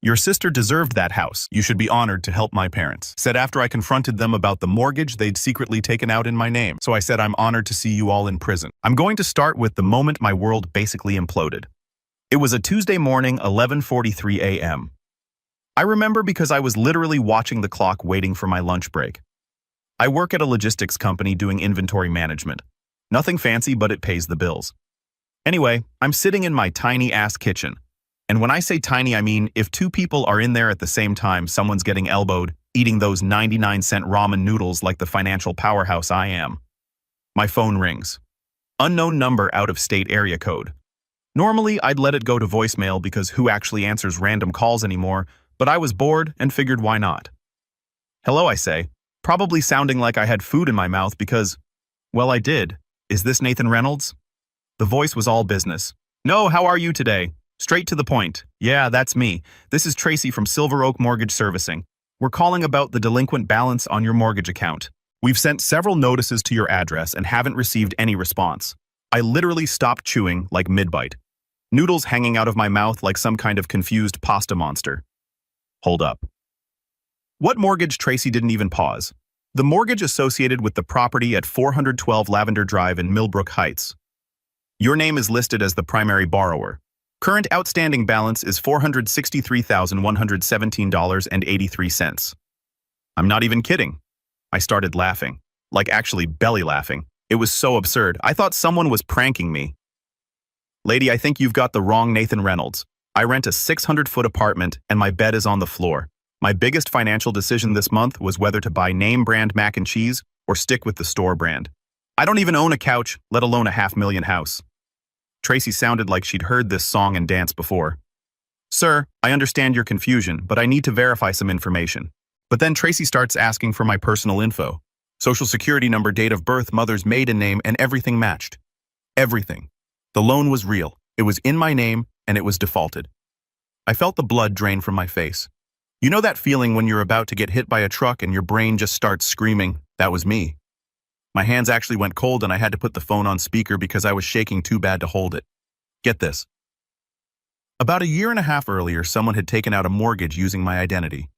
Your sister deserved that house. You should be honored to help my parents. Said after I confronted them about the mortgage they'd secretly taken out in my name. So I said I'm honored to see you all in prison. I'm going to start with the moment my world basically imploded. It was a Tuesday morning, 11:43 a.m. I remember because I was literally watching the clock waiting for my lunch break. I work at a logistics company doing inventory management. Nothing fancy, but it pays the bills. Anyway, I'm sitting in my tiny-ass kitchen. And when I say tiny, I mean if two people are in there at the same time, someone's getting elbowed, eating those 99-cent ramen noodles like the financial powerhouse I am. My phone rings. Unknown number, out-of-state area code. Normally, I'd let it go to voicemail because who actually answers random calls anymore, but I was bored and figured why not. Hello, I say, probably sounding like I had food in my mouth because, well, I did. Is this Nathan Reynolds? The voice was all business. No, how are you today? Straight to the point. Yeah, that's me. This is Tracy from Silver Oak Mortgage Servicing. We're calling about the delinquent balance on your mortgage account. We've sent several notices to your address and haven't received any response. I literally stopped chewing like mid-bite. Noodles hanging out of my mouth like some kind of confused pasta monster. Hold up. What mortgage? Tracy didn't even pause. The mortgage associated with the property at 412 Lavender Drive in Millbrook Heights. Your name is listed as the primary borrower. Current outstanding balance is $463,117.83. I'm not even kidding. I started laughing. Like actually belly laughing. It was so absurd. I thought someone was pranking me. Lady, I think you've got the wrong Nathan Reynolds. I rent a 600-foot apartment and my bed is on the floor. My biggest financial decision this month was whether to buy name brand mac and cheese or stick with the store brand. I don't even own a couch, let alone a $500,000 house. Tracy sounded like she'd heard this song and dance before. Sir, I understand your confusion, but I need to verify some information. But then Tracy starts asking for my personal info. Social security number, date of birth, mother's maiden name, and everything matched. Everything. The loan was real. It was in my name, and it was defaulted. I felt the blood drain from my face. You know that feeling when you're about to get hit by a truck and your brain just starts screaming? That was me. My hands actually went cold and I had to put the phone on speaker because I was shaking too bad to hold it. Get this. About a year and a half earlier, someone had taken out a mortgage using my identity.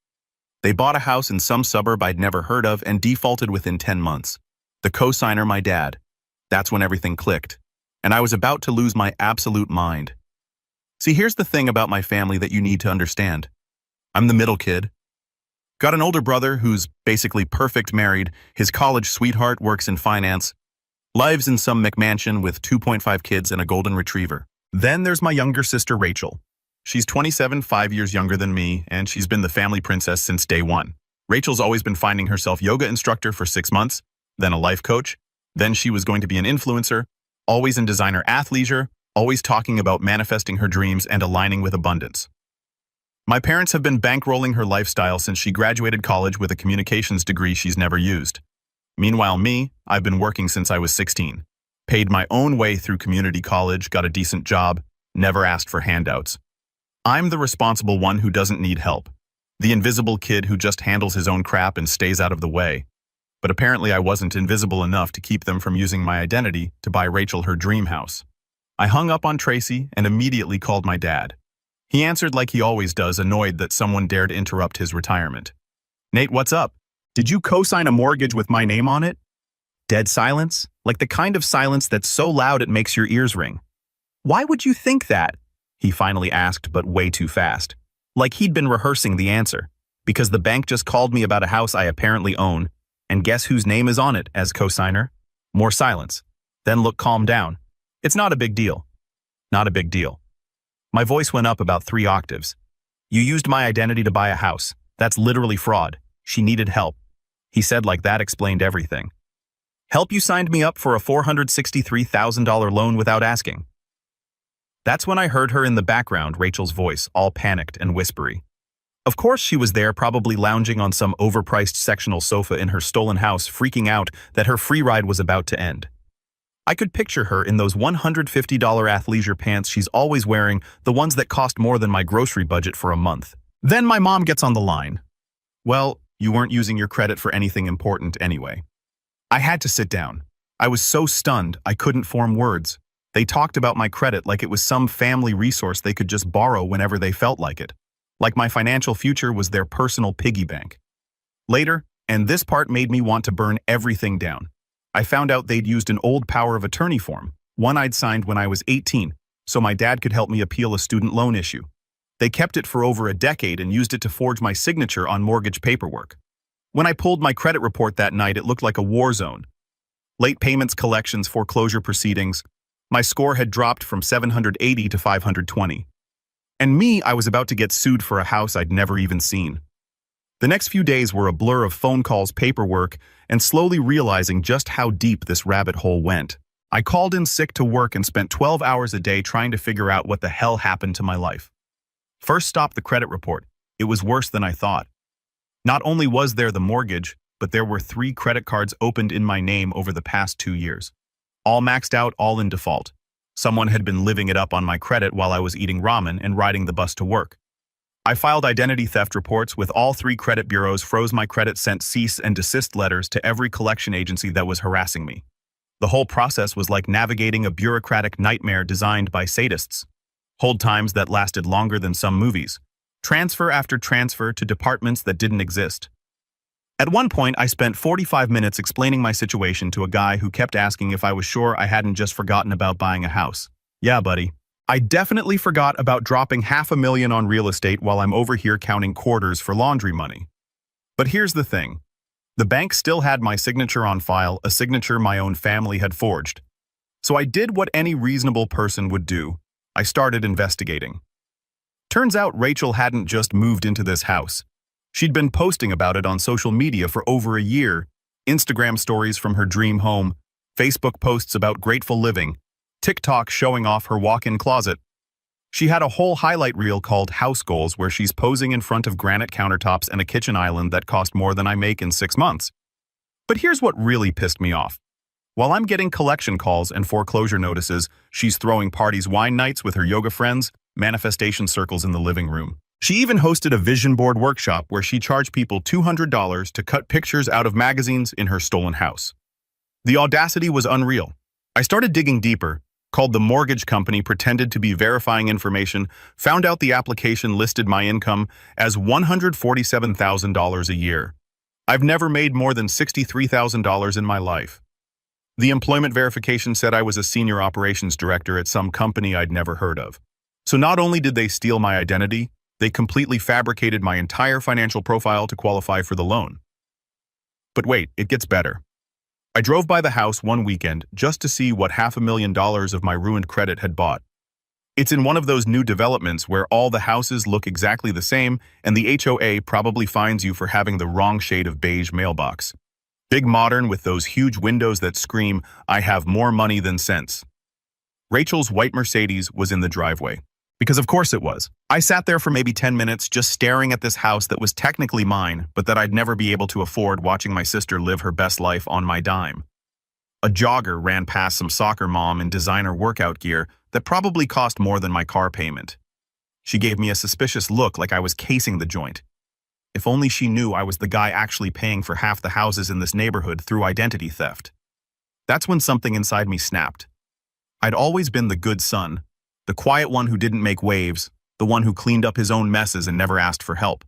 They bought a house in some suburb I'd never heard of and defaulted within 10 months. The co-signer, my dad. That's when everything clicked. And I was about to lose my absolute mind. See, here's the thing about my family that you need to understand. I'm the middle kid. Got an older brother who's basically perfect married. His college sweetheart works in finance. Lives in some McMansion with 2.5 kids and a golden retriever. Then there's my younger sister, Rachel. She's 27, 5 years younger than me, and she's been the family princess since day one. Rachel's always been finding herself yoga instructor for 6 months, then a life coach. Then she was going to be an influencer, always in designer athleisure, always talking about manifesting her dreams and aligning with abundance. My parents have been bankrolling her lifestyle since she graduated college with a communications degree she's never used. Meanwhile, me, I've been working since I was 16. Paid my own way through community college, got a decent job, never asked for handouts. I'm the responsible one who doesn't need help. The invisible kid who just handles his own crap and stays out of the way. But apparently I wasn't invisible enough to keep them from using my identity to buy Rachel her dream house. I hung up on Tracy and immediately called my dad. He answered like he always does, annoyed that someone dared interrupt his retirement. Nate, what's up? Did you co-sign a mortgage with my name on it? Dead silence, like the kind of silence that's so loud it makes your ears ring. Why would you think that? He finally asked, but way too fast. Like he'd been rehearsing the answer. Because the bank just called me about a house I apparently own, and guess whose name is on it as co-signer? More silence. Then look, calm down. It's not a big deal. Not a big deal. My voice went up about 3 octaves. You used my identity to buy a house. That's literally fraud. She needed help. He said like that explained everything. Help? You signed me up for a $463,000 loan without asking. That's when I heard her in the background, Rachel's voice, all panicked and whispery. Of course she was there, probably lounging on some overpriced sectional sofa in her stolen house, freaking out that her free ride was about to end. I could picture her in those $150 athleisure pants she's always wearing, the ones that cost more than my grocery budget for a month. Then my mom gets on the line. Well, you weren't using your credit for anything important anyway. I had to sit down. I was so stunned I couldn't form words. They talked about my credit like it was some family resource they could just borrow whenever they felt like it. like my financial future was their personal piggy bank. Later, and this part made me want to burn everything down, I found out they'd used an old power of attorney form, one I'd signed when I was 18, so my dad could help me appeal a student loan issue. They kept it for over a decade and used it to forge my signature on mortgage paperwork. When I pulled my credit report that night, it looked like a war zone. Late payments, collections, foreclosure proceedings. My score had dropped from 780 to 520. And me, I was about to get sued for a house I'd never even seen. The next few days were a blur of phone calls, paperwork, and slowly realizing just how deep this rabbit hole went. I called in sick to work and spent 12 hours a day trying to figure out what the hell happened to my life. First stop, the credit report. It was worse than I thought. Not only was there the mortgage, but there were 3 credit cards opened in my name over the past 2 years. All maxed out, all in default. Someone had been living it up on my credit while I was eating ramen and riding the bus to work. I filed identity theft reports with all 3 credit bureaus, froze my credit, sent cease and desist letters to every collection agency that was harassing me. The whole process was like navigating a bureaucratic nightmare designed by sadists. Hold times that lasted longer than some movies. Transfer after transfer to departments that didn't exist. At one point, I spent 45 minutes explaining my situation to a guy who kept asking if I was sure I hadn't just forgotten about buying a house. Yeah, buddy. I definitely forgot about dropping $500,000 on real estate while I'm over here counting quarters for laundry money. But here's the thing. The bank still had my signature on file, a signature my own family had forged. So I did what any reasonable person would do. I started investigating. Turns out Rachel hadn't just moved into this house. She'd been posting about it on social media for over a year. Instagram stories from her dream home, Facebook posts about grateful living, TikTok showing off her walk-in closet. She had a whole highlight reel called House Goals where she's posing in front of granite countertops and a kitchen island that cost more than I make in 6 months. But here's what really pissed me off. While I'm getting collection calls and foreclosure notices, she's throwing parties, wine nights with her yoga friends, manifestation circles in the living room. She even hosted a vision board workshop where she charged people $200 to cut pictures out of magazines in her stolen house. The audacity was unreal. I started digging deeper, called the mortgage company, pretended to be verifying information, found out the application listed my income as $147,000 a year. I've never made more than $63,000 in my life. The employment verification said I was a senior operations director at some company I'd never heard of. So not only did they steal my identity, they completely fabricated my entire financial profile to qualify for the loan. But wait, it gets better. I drove by the house one weekend just to see what $500,000 of my ruined credit had bought. It's in one of those new developments where all the houses look exactly the same and the HOA probably fines you for having the wrong shade of beige mailbox. Big modern with those huge windows that scream, "I have more money than sense." Rachel's white Mercedes was in the driveway. Because of course it was. I sat there for maybe 10 minutes just staring at this house that was technically mine, but that I'd never be able to afford, watching my sister live her best life on my dime. A jogger ran past some soccer mom in designer workout gear that probably cost more than my car payment. She gave me a suspicious look like I was casing the joint. If only she knew I was the guy actually paying for half the houses in this neighborhood through identity theft. That's when something inside me snapped. I'd always been the good son, the quiet one who didn't make waves, the one who cleaned up his own messes and never asked for help.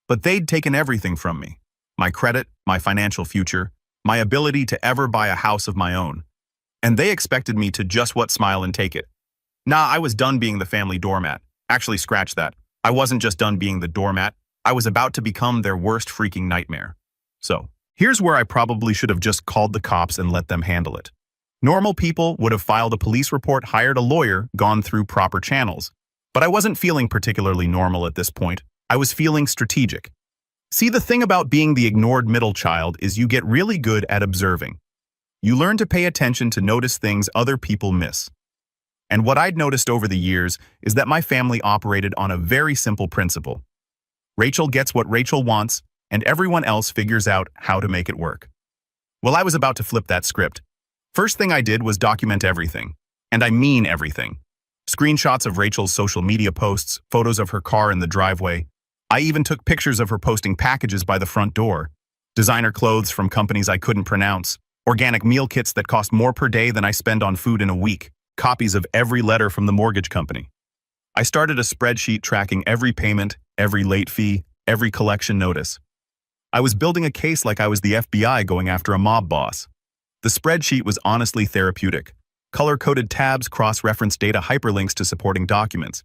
But they'd taken everything from me. My credit, my financial future, my ability to ever buy a house of my own. And they expected me to just smile and take it. Nah, I was done being the family doormat. Actually, scratch that. I wasn't just done being the doormat. I was about to become their worst freaking nightmare. So, here's where I probably should have just called the cops and let them handle it. Normal people would have filed a police report, hired a lawyer, gone through proper channels. But I wasn't feeling particularly normal at this point. I was feeling strategic. See, the thing about being the ignored middle child is you get really good at observing. You learn to pay attention to notice things other people miss. And what I'd noticed over the years is that my family operated on a very simple principle. Rachel gets what Rachel wants, and everyone else figures out how to make it work. Well, I was about to flip that script. First thing I did was document everything. And I mean everything. Screenshots of Rachel's social media posts, photos of her car in the driveway. I even took pictures of her posting packages by the front door. Designer clothes from companies I couldn't pronounce. Organic meal kits that cost more per day than I spend on food in a week. Copies of every letter from the mortgage company. I started a spreadsheet tracking every payment, every late fee, every collection notice. I was building a case like I was the FBI going after a mob boss. The spreadsheet was honestly therapeutic. Color-coded tabs cross-referenced data hyperlinks to supporting documents.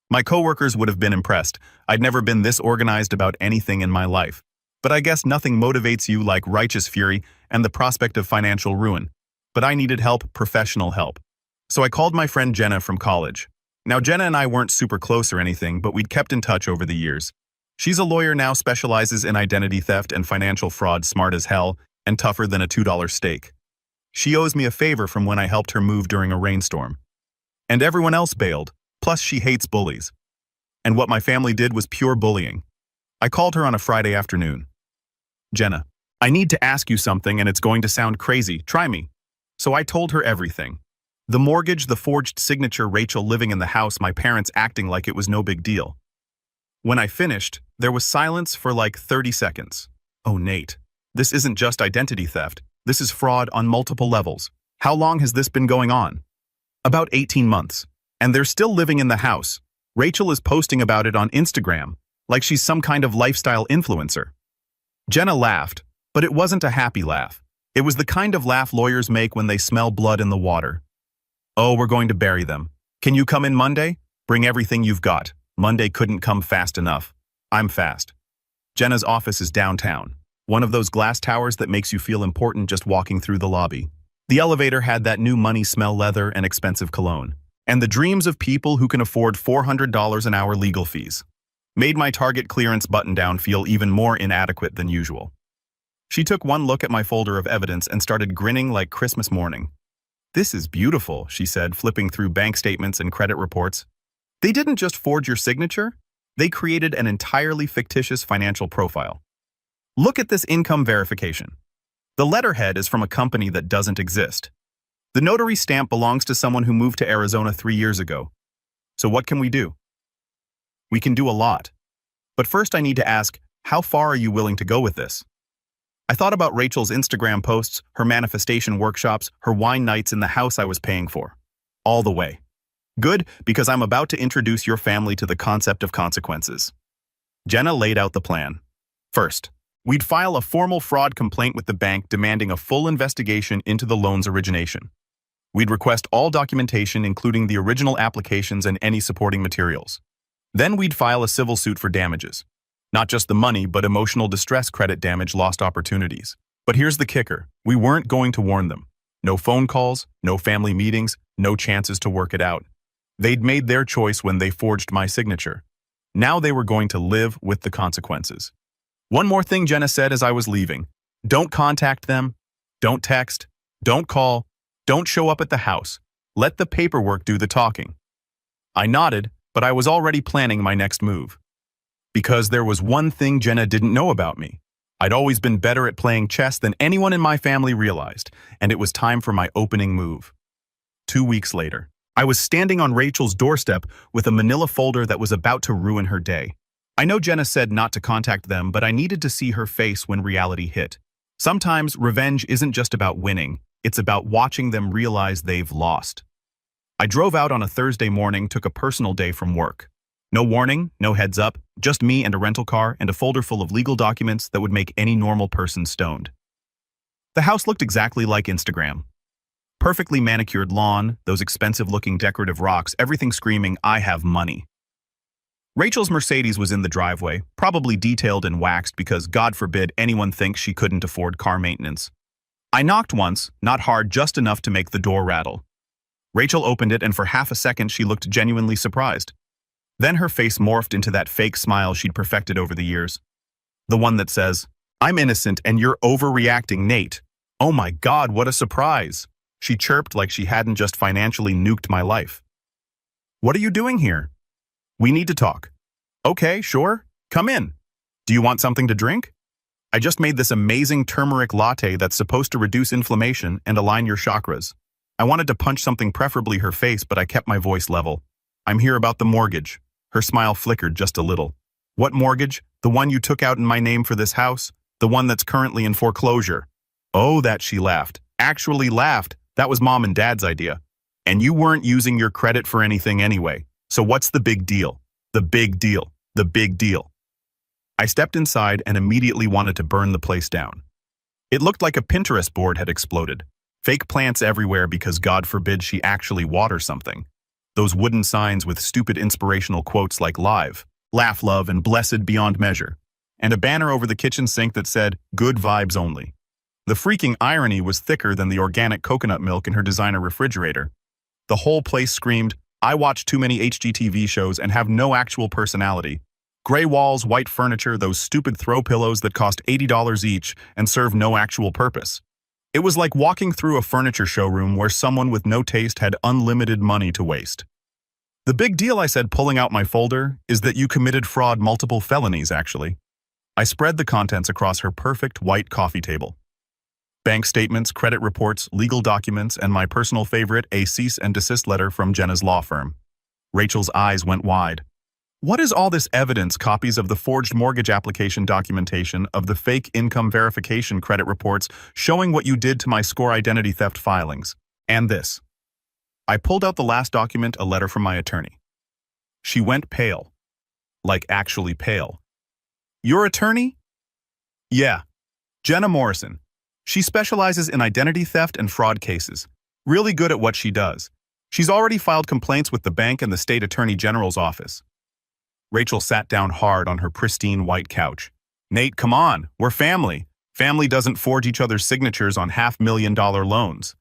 My coworkers would have been impressed. I'd never been this organized about anything in my life. But I guess nothing motivates you like righteous fury and the prospect of financial ruin. But I needed help, professional help. So I called my friend Jenna from college. Now, Jenna and I weren't super close or anything, but we'd kept in touch over the years. She's a lawyer now, specializes in identity theft and financial fraud, smart as hell, and tougher than a $2 steak. She owes me a favor from when I helped her move during a rainstorm. And everyone else bailed, plus she hates bullies. And what my family did was pure bullying. I called her on a Friday afternoon. Jenna, I need to ask you something and it's going to sound crazy, try me. So I told her everything. The mortgage, the forged signature, Rachel living in the house, my parents acting like it was no big deal. When I finished, there was silence for like 30 seconds. Oh, Nate, this isn't just identity theft. This is fraud on multiple levels. How long has this been going on? About 18 months. And they're still living in the house. Rachel is posting about it on Instagram, like she's some kind of lifestyle influencer. Jenna laughed, but it wasn't a happy laugh. It was the kind of laugh lawyers make when they smell blood in the water. Oh, we're going to bury them. Can you come in Monday? Bring everything you've got. Monday couldn't come fast enough. I'm fast. Jenna's office is downtown. One of those glass towers that makes you feel important just walking through the lobby. The elevator had that new money smell, leather and expensive cologne. And the dreams of people who can afford $400 an hour legal fees. Made my Target clearance button-down feel even more inadequate than usual. She took one look at my folder of evidence and started grinning like Christmas morning. This is beautiful, she said, flipping through bank statements and credit reports. They didn't just forge your signature, they created an entirely fictitious financial profile. Look at this income verification. The letterhead is from a company that doesn't exist. The notary stamp belongs to someone who moved to Arizona 3 years ago. So what can we do? We can do a lot. But first I need to ask, how far are you willing to go with this? I thought about Rachel's Instagram posts, her manifestation workshops, her wine nights in the house I was paying for. All the way. Good, because I'm about to introduce your family to the concept of consequences. Jenna laid out the plan. First, we'd file a formal fraud complaint with the bank demanding a full investigation into the loan's origination. We'd request all documentation, including the original applications and any supporting materials. Then we'd file a civil suit for damages. Not just the money, but emotional distress, credit damage, lost opportunities. But here's the kicker. We weren't going to warn them. No phone calls, no family meetings, no chances to work it out. They'd made their choice when they forged my signature. Now they were going to live with the consequences. One more thing Jenna said as I was leaving. Don't contact them. Don't text. Don't call. Don't show up at the house. Let the paperwork do the talking. I nodded, but I was already planning my next move. Because there was one thing Jenna didn't know about me. I'd always been better at playing chess than anyone in my family realized, and it was time for my opening move. 2 weeks later, I was standing on Rachel's doorstep with a manila folder that was about to ruin her day. I know Jenna said not to contact them, but I needed to see her face when reality hit. Sometimes revenge isn't just about winning, it's about watching them realize they've lost. I drove out on a Thursday morning, took a personal day from work. No warning, no heads up, just me and a rental car and a folder full of legal documents that would make any normal person stoned. The house looked exactly like Instagram. Perfectly manicured lawn, those expensive-looking decorative rocks, everything screaming, I have money. Rachel's Mercedes was in the driveway, probably detailed and waxed because God forbid anyone thinks she couldn't afford car maintenance. I knocked once, not hard, just enough to make the door rattle. Rachel opened it and for half a second she looked genuinely surprised. Then her face morphed into that fake smile she'd perfected over the years. The one that says, I'm innocent and you're overreacting, Nate. Oh my God, what a surprise. She chirped like she hadn't just financially nuked my life. What are you doing here? We need to talk. Okay, sure. Come in. Do you want something to drink? I just made this amazing turmeric latte that's supposed to reduce inflammation and align your chakras. I wanted to punch something, preferably her face, but I kept my voice level. I'm here about the mortgage. Her smile flickered just a little. What mortgage? The one you took out in my name for this house? The one that's currently in foreclosure? Oh, that, she laughed. Actually laughed. That was Mom and Dad's idea. And you weren't using your credit for anything anyway. So what's the big deal? The big deal. The big deal. I stepped inside and immediately wanted to burn the place down. It looked like a Pinterest board had exploded. Fake plants everywhere because God forbid she actually waters something. Those wooden signs with stupid inspirational quotes like live, laugh, love, and blessed beyond measure. And a banner over the kitchen sink that said, good vibes only. The freaking irony was thicker than the organic coconut milk in her designer refrigerator. The whole place screamed, I watch too many HGTV shows and have no actual personality. Gray walls, white furniture, those stupid throw pillows that cost $80 each and serve no actual purpose. It was like walking through a furniture showroom where someone with no taste had unlimited money to waste. The big deal, I said, pulling out my folder, is that you committed fraud, multiple felonies, actually. I spread the contents across her perfect white coffee table. Bank statements, credit reports, legal documents, and my personal favorite, a cease and desist letter from Jenna's law firm. Rachel's eyes went wide. What is all this evidence? Copies of the forged mortgage application documentation, of the fake income verification credit reports showing what you did to my score identity theft filings. And this. I pulled out the last document, a letter from my attorney. She went pale. Like actually pale. Your attorney? Yeah. Jenna Morrison. She specializes in identity theft and fraud cases. Really good at what she does. She's already filed complaints with the bank and the state attorney general's office. Rachel sat down hard on her pristine white couch. Nate, come on, we're family. Family doesn't forge each other's signatures on $500,000 loans.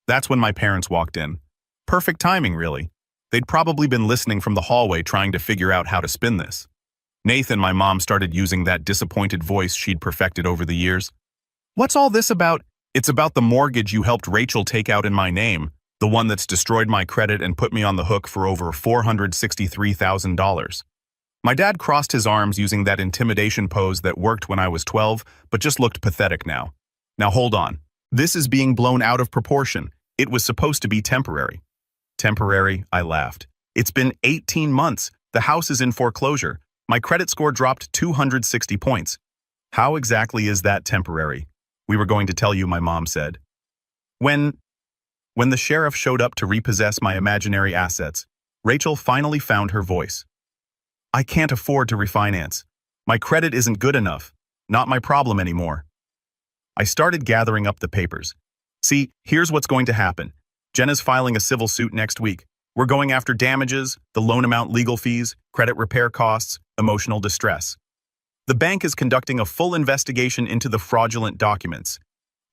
That's when my parents walked in. Perfect timing, really. They'd probably been listening from the hallway trying to figure out how to spin this. Nathan, my mom, started using that disappointed voice she'd perfected over the years. What's all this about? It's about the mortgage you helped Rachel take out in my name, the one that's destroyed my credit and put me on the hook for over $463,000. My dad crossed his arms using that intimidation pose that worked when I was 12, but just looked pathetic now. Now hold on. This is being blown out of proportion. It was supposed to be temporary. Temporary, I laughed. It's been 18 months. The house is in foreclosure. My credit score dropped 260 points. How exactly is that temporary? We were going to tell you, my mom said. When the sheriff showed up to repossess my imaginary assets, Rachel finally found her voice. I can't afford to refinance. My credit isn't good enough. Not my problem anymore. I started gathering up the papers. See, here's what's going to happen. Jenna's filing a civil suit next week. We're going after damages, the loan amount, legal fees, credit repair costs, emotional distress. The bank is conducting a full investigation into the fraudulent documents,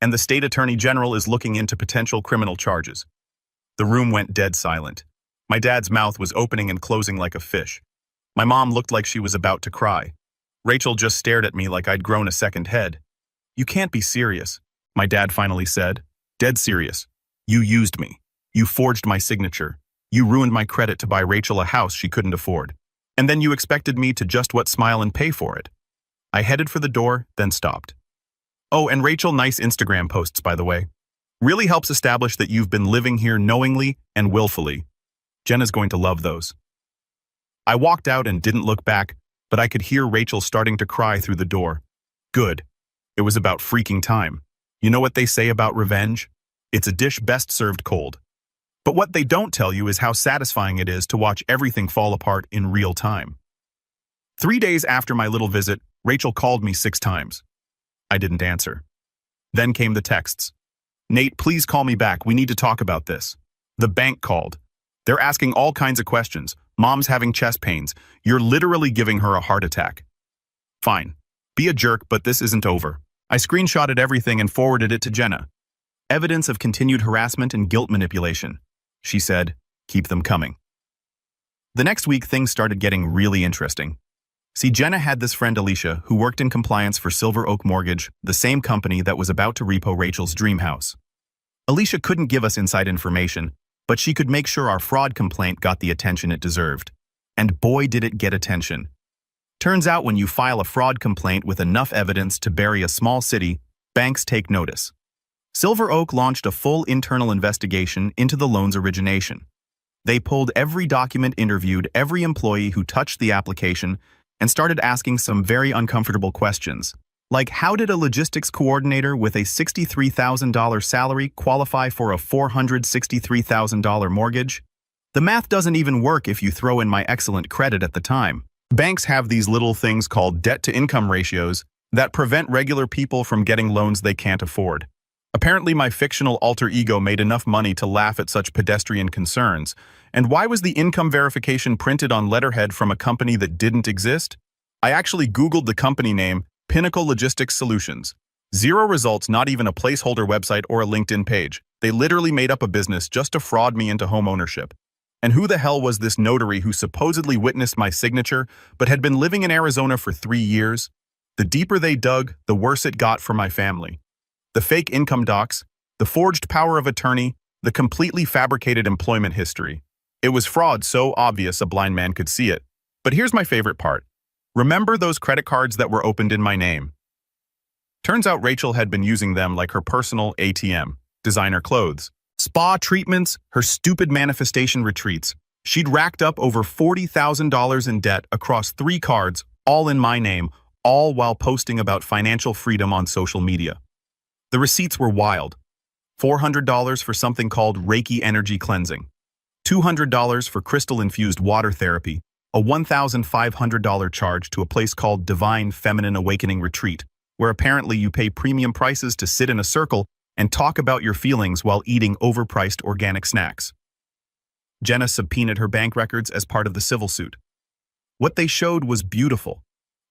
and the state attorney general is looking into potential criminal charges. The room went dead silent. My dad's mouth was opening and closing like a fish. My mom looked like she was about to cry. Rachel just stared at me like I'd grown a second head. You can't be serious, my dad finally said. Dead serious. You used me. You forged my signature. You ruined my credit to buy Rachel a house she couldn't afford. And then you expected me to just smile and pay for it. I headed for the door, then stopped. Oh, and Rachel, nice Instagram posts, by the way. Really helps establish that you've been living here knowingly and willfully. Jenna's going to love those. I walked out and didn't look back, but I could hear Rachel starting to cry through the door. Good. It was about freaking time. You know what they say about revenge? It's a dish best served cold. But what they don't tell you is how satisfying it is to watch everything fall apart in real time. 3 days after my little visit, Rachel called me 6 times. I didn't answer. Then came the texts. Nate, please call me back. We need to talk about this. The bank called. They're asking all kinds of questions. Mom's having chest pains. You're literally giving her a heart attack. Fine. Be a jerk, but this isn't over. I screenshotted everything and forwarded it to Jenna. Evidence of continued harassment and guilt manipulation. She said, keep them coming. The next week, things started getting really interesting. See, Jenna had this friend Alicia who worked in compliance for Silver Oak Mortgage, the same company that was about to repo Rachel's dream house. Alicia couldn't give us inside information, but she could make sure our fraud complaint got the attention it deserved. And boy, did it get attention. Turns out when you file a fraud complaint with enough evidence to bury a small city, banks take notice. Silver Oak launched a full internal investigation into the loan's origination. They pulled every document, interviewed every employee who touched the application, and started asking some very uncomfortable questions, like how did a logistics coordinator with a $63,000 salary qualify for a $463,000 mortgage? The math doesn't even work if you throw in my excellent credit at the time. Banks have these little things called debt-to-income ratios that prevent regular people from getting loans they can't afford. Apparently, my fictional alter ego made enough money to laugh at such pedestrian concerns. And why was the income verification printed on letterhead from a company that didn't exist? I actually Googled the company name, Pinnacle Logistics Solutions. Zero results, not even a placeholder website or a LinkedIn page. They literally made up a business just to fraud me into home ownership. And who the hell was this notary who supposedly witnessed my signature, but had been living in Arizona for 3 years? The deeper they dug, the worse it got for my family. The fake income docs, the forged power of attorney, the completely fabricated employment history. It was fraud so obvious a blind man could see it. But here's my favorite part. Remember those credit cards that were opened in my name? Turns out Rachel had been using them like her personal ATM, designer clothes, spa treatments, her stupid manifestation retreats. She'd racked up over $40,000 in debt across 3 cards, all in my name, all while posting about financial freedom on social media. The receipts were wild. $400 for something called Reiki energy cleansing, $200 for crystal-infused water therapy, a $1,500 charge to a place called Divine Feminine Awakening Retreat, where apparently you pay premium prices to sit in a circle and talk about your feelings while eating overpriced organic snacks. Jenna subpoenaed her bank records as part of the civil suit. What they showed was beautiful.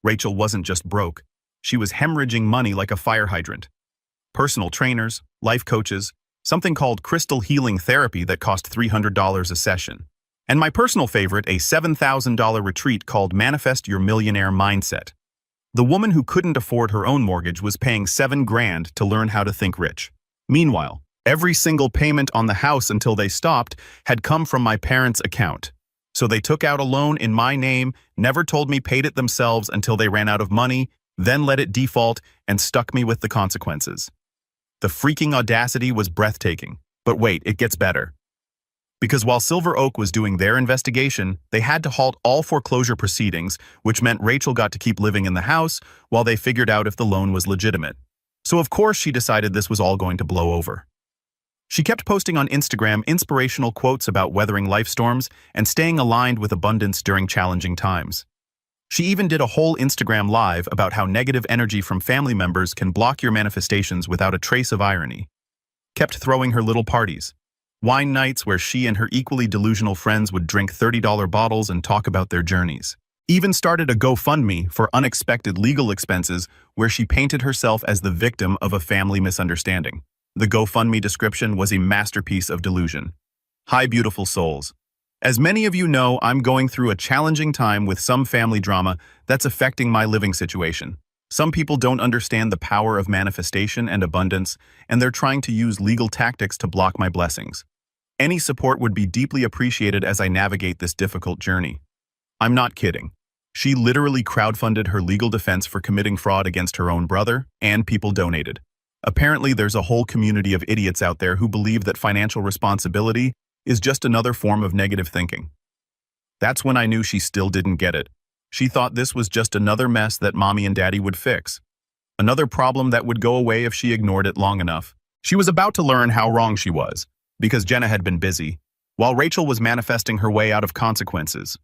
Rachel wasn't just broke. She was hemorrhaging money like a fire hydrant. Personal trainers, life coaches, something called crystal healing therapy that cost $300 a session. And my personal favorite, a $7,000 retreat called Manifest Your Millionaire Mindset. The woman who couldn't afford her own mortgage was paying $7,000 to learn how to think rich. Meanwhile, every single payment on the house until they stopped had come from my parents' account. So they took out a loan in my name, never told me paid it themselves until they ran out of money, then let it default and stuck me with the consequences. The freaking audacity was breathtaking. But wait, it gets better. Because while Silver Oak was doing their investigation, they had to halt all foreclosure proceedings, which meant Rachel got to keep living in the house while they figured out if the loan was legitimate. So of course she decided this was all going to blow over. She kept posting on Instagram inspirational quotes about weathering life storms and staying aligned with abundance during challenging times. She even did a whole Instagram live about how negative energy from family members can block your manifestations without a trace of irony. Kept throwing her little parties. Wine nights where she and her equally delusional friends would drink $30 bottles and talk about their journeys. Even started a GoFundMe for unexpected legal expenses where she painted herself as the victim of a family misunderstanding. The GoFundMe description was a masterpiece of delusion. Hi, beautiful souls. As many of you know, I'm going through a challenging time with some family drama that's affecting my living situation. Some people don't understand the power of manifestation and abundance, and they're trying to use legal tactics to block my blessings. Any support would be deeply appreciated as I navigate this difficult journey. I'm not kidding. She literally crowdfunded her legal defense for committing fraud against her own brother, and people donated. Apparently, there's a whole community of idiots out there who believe that financial responsibility is just another form of negative thinking. That's when I knew she still didn't get it. She thought this was just another mess that mommy and daddy would fix. Another problem that would go away if she ignored it long enough. She was about to learn how wrong she was, because Jenna had been busy, while Rachel was manifesting her way out of consequences.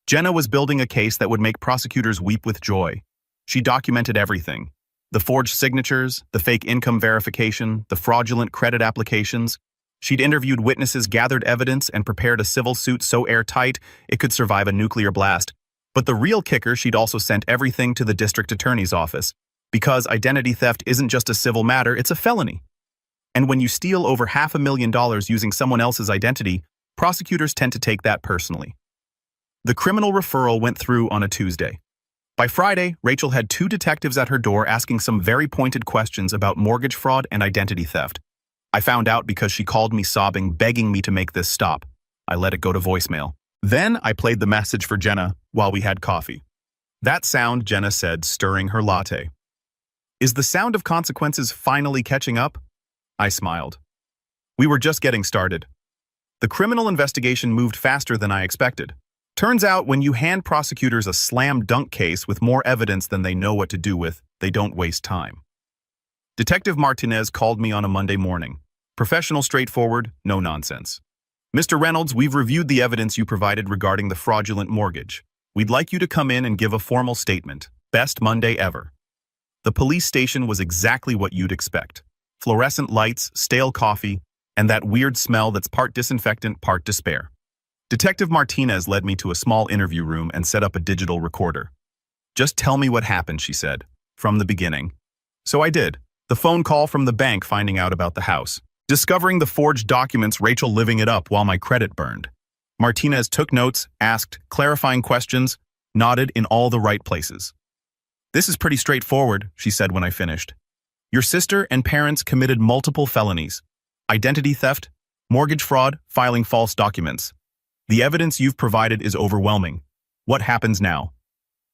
Jenna was building a case that would make prosecutors weep with joy. She documented everything. The forged signatures, the fake income verification, the fraudulent credit applications. She'd interviewed witnesses, gathered evidence, and prepared a civil suit so airtight it could survive a nuclear blast. But the real kicker, she'd also sent everything to the district attorney's office, because identity theft isn't just a civil matter, it's a felony. And when you steal over $500,000 using someone else's identity, prosecutors tend to take that personally. The criminal referral went through on a Tuesday. By Friday, Rachel had 2 detectives at her door asking some very pointed questions about mortgage fraud and identity theft. I found out because she called me sobbing, begging me to make this stop. I let it go to voicemail. Then I played the message for Jenna while we had coffee. That sound, Jenna said, stirring her latte. Is the sound of consequences finally catching up? I smiled. We were just getting started. The criminal investigation moved faster than I expected. Turns out when you hand prosecutors a slam dunk case with more evidence than they know what to do with, they don't waste time. Detective Martinez called me on a Monday morning. Professional, straightforward, no nonsense. Mr. Reynolds, we've reviewed the evidence you provided regarding the fraudulent mortgage. We'd like you to come in and give a formal statement. Best Monday ever. The police station was exactly what you'd expect. Fluorescent lights, stale coffee, and that weird smell that's part disinfectant, part despair. Detective Martinez led me to a small interview room and set up a digital recorder. Just tell me what happened, she said, from the beginning. So I did. The phone call from the bank finding out about the house. Discovering the forged documents, Rachel living it up while my credit burned. Martinez took notes, asked clarifying questions, nodded in all the right places. This is pretty straightforward, she said when I finished. Your sister and parents committed multiple felonies. Identity theft, mortgage fraud, filing false documents. The evidence you've provided is overwhelming. What happens now?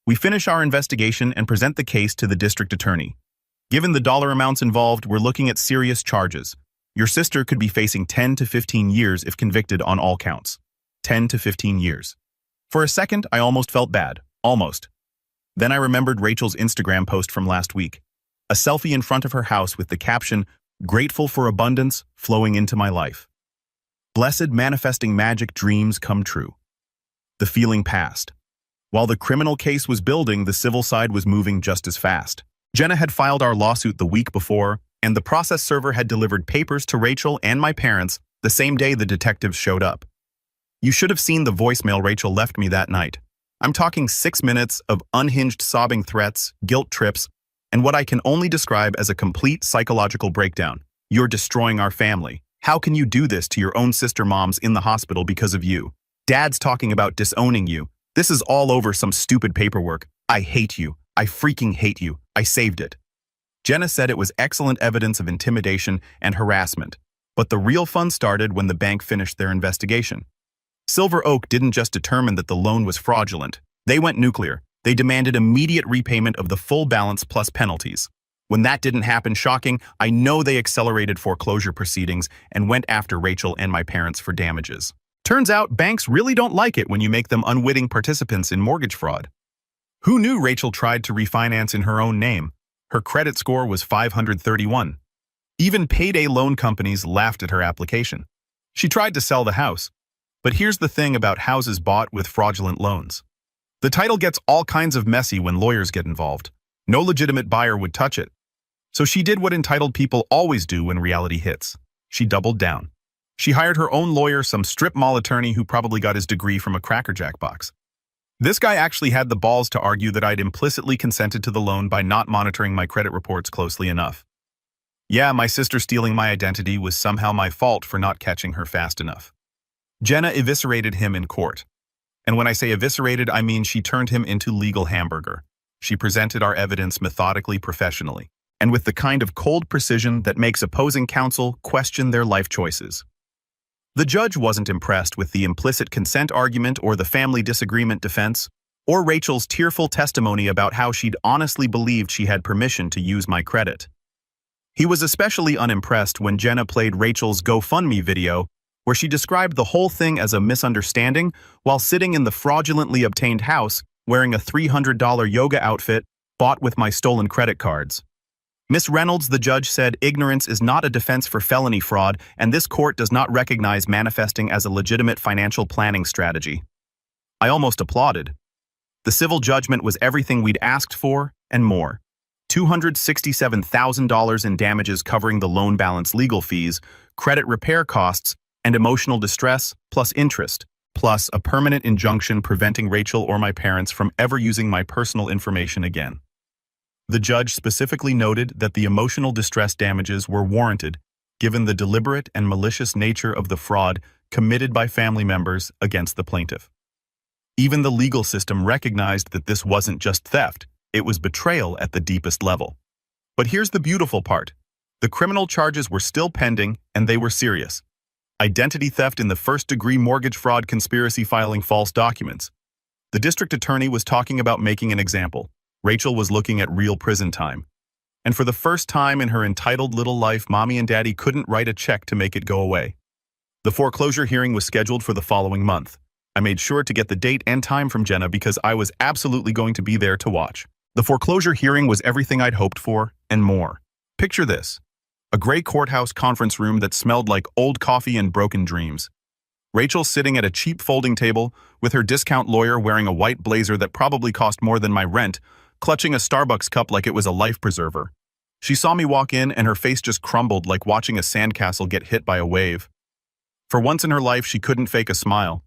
We finish our investigation and present the case to the district attorney. Given the dollar amounts involved, we're looking at serious charges. Your sister could be facing 10 to 15 years if convicted on all counts. 10 to 15 years. For a second, I almost felt bad. Almost. Then I remembered Rachel's Instagram post from last week. A selfie in front of her house with the caption, "Grateful for abundance flowing into my life. Blessed manifesting magic dreams come true." The feeling passed. While the criminal case was building, the civil side was moving just as fast. Jenna had filed our lawsuit the week before, and the process server had delivered papers to Rachel and my parents the same day the detectives showed up. You should have seen the voicemail Rachel left me that night. I'm talking 6 minutes of unhinged sobbing threats, guilt trips, and what I can only describe as a complete psychological breakdown. You're destroying our family. How can you do this to your own sister moms in the hospital because of you? Dad's talking about disowning you. This is all over some stupid paperwork. I hate you. I freaking hate you. I saved it. Jenna said it was excellent evidence of intimidation and harassment, but the real fun started when the bank finished their investigation. Silver Oak didn't just determine that the loan was fraudulent. They went nuclear. They demanded immediate repayment of the full balance plus penalties. When that didn't happen, shocking, I know they accelerated foreclosure proceedings and went after Rachel and my parents for damages. Turns out banks really don't like it when you make them unwitting participants in mortgage fraud. Who knew Rachel tried to refinance in her own name? Her credit score was 531. Even payday loan companies laughed at her application. She tried to sell the house. But here's the thing about houses bought with fraudulent loans. The title gets all kinds of messy when lawyers get involved. No legitimate buyer would touch it. So she did what entitled people always do when reality hits. She doubled down. She hired her own lawyer, some strip mall attorney who probably got his degree from a Cracker Jack box. This guy actually had the balls to argue that I'd implicitly consented to the loan by not monitoring my credit reports closely enough. Yeah, my sister stealing my identity was somehow my fault for not catching her fast enough. Jenna eviscerated him in court. And when I say eviscerated, I mean she turned him into legal hamburger. She presented our evidence methodically, professionally, and with the kind of cold precision that makes opposing counsel question their life choices. The judge wasn't impressed with the implicit consent argument or the family disagreement defense, or Rachel's tearful testimony about how she'd honestly believed she had permission to use my credit. He was especially unimpressed when Jenna played Rachel's GoFundMe video, where she described the whole thing as a misunderstanding while sitting in the fraudulently obtained house wearing a $300 yoga outfit bought with my stolen credit cards. Miss Reynolds, the judge said, ignorance is not a defense for felony fraud, and this court does not recognize manifesting as a legitimate financial planning strategy. I almost applauded. The civil judgment was everything we'd asked for and more. $267,000 in damages covering the loan balance, legal fees, credit repair costs, and emotional distress, plus interest, plus a permanent injunction preventing Rachel or my parents from ever using my personal information again. The judge specifically noted that the emotional distress damages were warranted given the deliberate and malicious nature of the fraud committed by family members against the plaintiff. Even the legal system recognized that this wasn't just theft, it was betrayal at the deepest level. But here's the beautiful part. The criminal charges were still pending, and they were serious. Identity theft in the first-degree mortgage fraud conspiracy, filing false documents. The district attorney was talking about making an example. Rachel was looking at real prison time. And for the first time in her entitled little life, Mommy and Daddy couldn't write a check to make it go away. The foreclosure hearing was scheduled for the following month. I made sure to get the date and time from Jenna because I was absolutely going to be there to watch. The foreclosure hearing was everything I'd hoped for, and more. Picture this. A gray courthouse conference room that smelled like old coffee and broken dreams. Rachel sitting at a cheap folding table, with her discount lawyer wearing a white blazer that probably cost more than my rent, clutching a Starbucks cup like it was a life preserver. She saw me walk in and her face just crumbled like watching a sandcastle get hit by a wave. For once in her life, she couldn't fake a smile.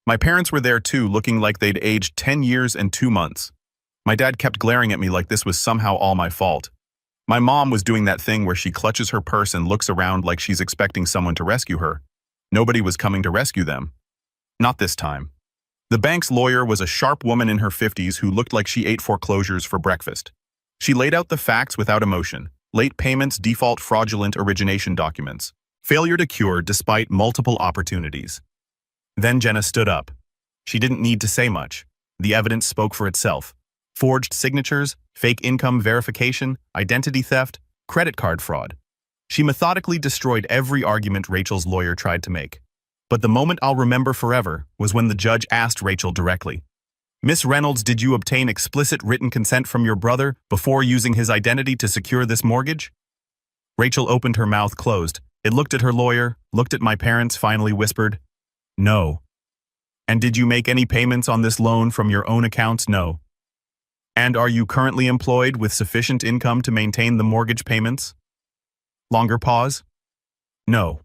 My parents were there too, looking like they'd aged 10 years and 2 months. My dad kept glaring at me like this was somehow all my fault. My mom was doing that thing where she clutches her purse and looks around like she's expecting someone to rescue her. Nobody was coming to rescue them. Not this time. The bank's lawyer was a sharp woman in her 50s who looked like she ate foreclosures for breakfast. She laid out the facts without emotion: late payments, default, fraudulent origination documents, failure to cure despite multiple opportunities. Then Jenna stood up. She didn't need to say much. The evidence spoke for itself. Forged signatures, fake income verification, identity theft, credit card fraud. She methodically destroyed every argument Rachel's lawyer tried to make. But the moment I'll remember forever was when the judge asked Rachel directly, "Miss Reynolds, did you obtain explicit written consent from your brother before using his identity to secure this mortgage?" Rachel opened her mouth closed. It looked at her lawyer, looked at my parents, finally whispered, "No." "And did you make any payments on this loan from your own accounts?" "No." "And are you currently employed with sufficient income to maintain the mortgage payments?" Longer pause. "No."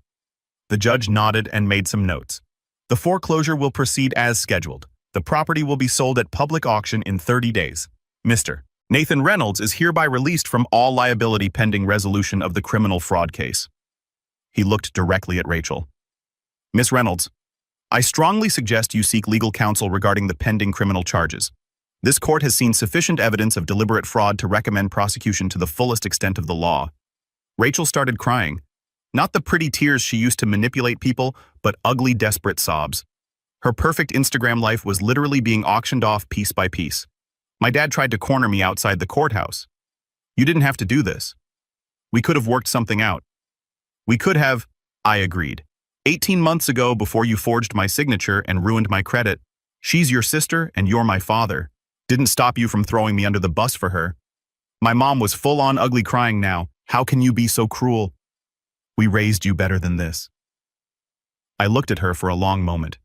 The judge nodded and made some notes. "The foreclosure will proceed as scheduled. The property will be sold at public auction in 30 days. Mr. Nathan Reynolds is hereby released from all liability pending resolution of the criminal fraud case." He looked directly at Rachel. "Miss Reynolds, I strongly suggest you seek legal counsel regarding the pending criminal charges. This court has seen sufficient evidence of deliberate fraud to recommend prosecution to the fullest extent of the law." Rachel started crying. Not the pretty tears she used to manipulate people, but ugly, desperate sobs. Her perfect Instagram life was literally being auctioned off piece by piece. My dad tried to corner me outside the courthouse. "You didn't have to do this. We could have worked something out." "We could have," I agreed. 18 months ago, before you forged my signature and ruined my credit, she's your sister and you're my father. Didn't stop you from throwing me under the bus for her." My mom was full-on ugly crying now. "How can you be so cruel? We raised you better than this." I looked at her for a long moment.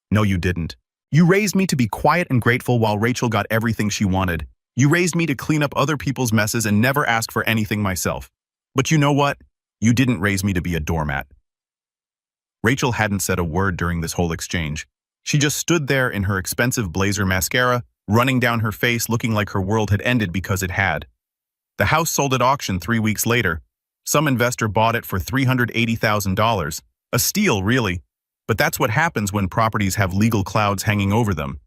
"No, you didn't. You raised me to be quiet and grateful while Rachel got everything she wanted. You raised me to clean up other people's messes and never ask for anything myself. But you know what? You didn't raise me to be a doormat." Rachel hadn't said a word during this whole exchange. She just stood there in her expensive blazer mascara, running down her face, looking like her world had ended because it had. The house sold at auction 3 weeks later. Some investor bought it for $380,000. A steal, really. But that's what happens when properties have legal clouds hanging over them.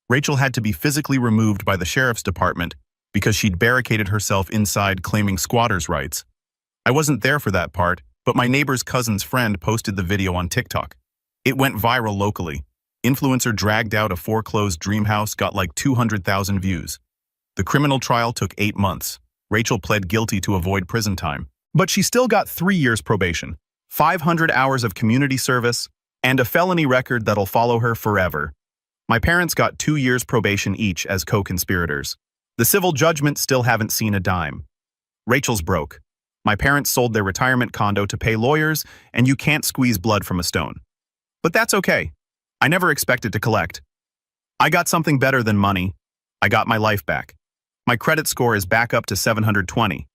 Rachel had to be physically removed by the sheriff's department because she'd barricaded herself inside claiming squatters' rights. I wasn't there for that part, but my neighbor's cousin's friend posted the video on TikTok. It went viral locally. Influencer dragged out a foreclosed dream house, got like 200,000 views. The criminal trial took 8 months. Rachel pled guilty to avoid prison time. But she still got 3 years probation, 500 hours of community service, and a felony record that'll follow her forever. My parents got 2 years probation each as co-conspirators. The civil judgment still haven't seen a dime. Rachel's broke. My parents sold their retirement condo to pay lawyers, and you can't squeeze blood from a stone. But that's okay. I never expected to collect. I got something better than money. I got my life back. My credit score is back up to 720.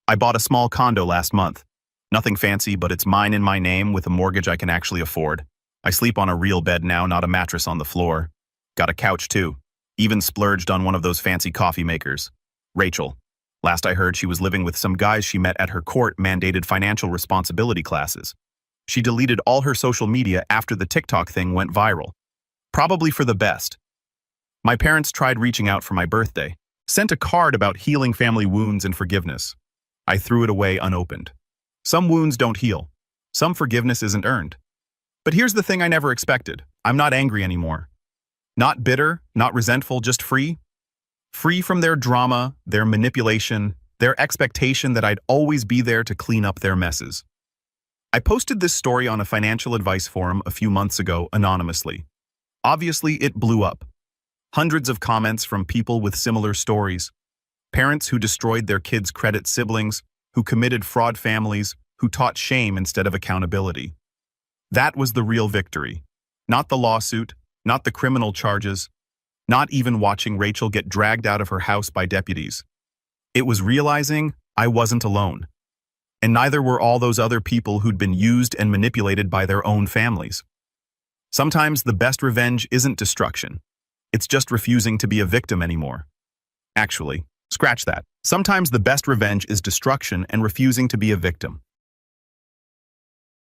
I bought a small condo last month. Nothing fancy, but it's mine in my name with a mortgage I can actually afford. I sleep on a real bed now, not a mattress on the floor. Got a couch too. Even splurged on one of those fancy coffee makers. Rachel. Last I heard, she was living with some guys she met at her court-mandated financial responsibility classes. She deleted all her social media after the TikTok thing went viral. Probably for the best. My parents tried reaching out for my birthday. Sent a card about healing family wounds and forgiveness. I threw it away unopened. Some wounds don't heal. Some forgiveness isn't earned. But here's the thing I never expected. I'm not angry anymore. Not bitter, not resentful, just free. Free from their drama, their manipulation, their expectation that I'd always be there to clean up their messes. I posted this story on a financial advice forum a few months ago anonymously. Obviously, it blew up. Hundreds of comments from people with similar stories. Parents who destroyed their kids' credit, siblings who committed fraud, families who taught shame instead of accountability. That was the real victory. Not the lawsuit, not the criminal charges, not even watching Rachel get dragged out of her house by deputies. It was realizing I wasn't alone. And neither were all those other people who'd been used and manipulated by their own families. Sometimes the best revenge isn't destruction. It's just refusing to be a victim anymore. Actually, scratch that. Sometimes the best revenge is destruction and refusing to be a victim.